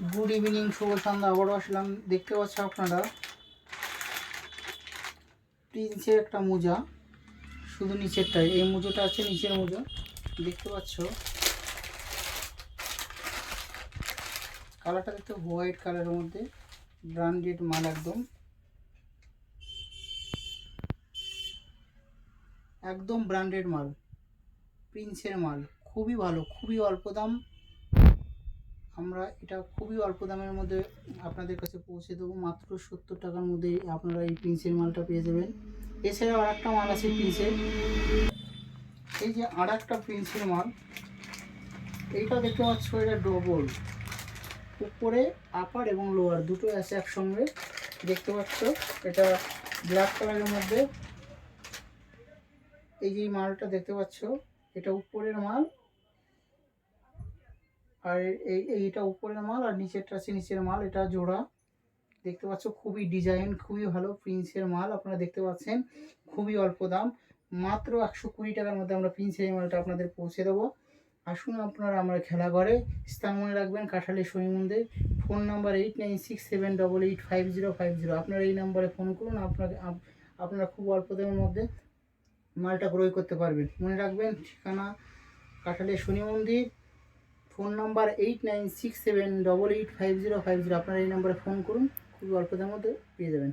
Good evening, শুভ সন্ধ্যা। আবারও আসলাম। দেখতে পাচ্ছ আপনারা প্রিন্সের একটা মোজা, শুধু নিচেরটাই। এই মোজাটা আছে, নিচের মোজা দেখতে পাচ্ছ। কালারটা দেখতে হোয়াইট কালারের মধ্যে, ব্র্যান্ডেড মাল, একদম ব্র্যান্ডেড মাল, প্রিন্সের মাল। খুবই ভালো, খুবই অল্প দাম। আমরা এটা খুবই অল্প দামের মধ্যে আপনাদের কাছে পৌঁছে দেবো। মাত্র 70 টাকার মধ্যে আপনারা এই প্রিন্সের মালটা পেয়ে যাবেন। এছাড়াও আর একটা মাল আছে প্রিন্সের, এই যে আর একটা প্রিন্সের মাল, এইটা দেখতে পাচ্ছ। এটা ডবল, উপরে আপার এবং লোয়ার দুটো আছে একসঙ্গে দেখতে পাচ্ছ। এটা ব্ল্যাক কালারের মধ্যে। এই যে মালটা দেখতে পাচ্ছ, এটা উপরের মাল, আর এইটা উপরের মাল, আর নিচেরটা আছে নিচের মাল। এটা জোড়া দেখতে পাচ্ছ, খুবই ডিজাইন, খুবই ভালো প্রিন্সের মাল। আপনারা দেখতে পাচ্ছেন খুবই অল্প দাম, মাত্র 120 টাকার মধ্যে আমরা প্রিন্সের মালটা আপনাদের পৌঁছে দেবো। আসুন আপনারা আমার খেলাঘরে। স্থান মনে রাখবেন, কাঁঠালী শনি মন্দির। Phone number 8967885050। আপনারা এই নাম্বারে ফোন করুন। আপনারা খুব অল্প দামের মধ্যে মালটা ক্রয় করতে পারবেন। মনে রাখবেন ঠিকানা কাঁঠালী শনি মন্দির। Phone number 8967885050। আপনারা এই নাম্বারে ফোন করুন, খুবই অল্প দামের মধ্যে পেয়ে যাবেন।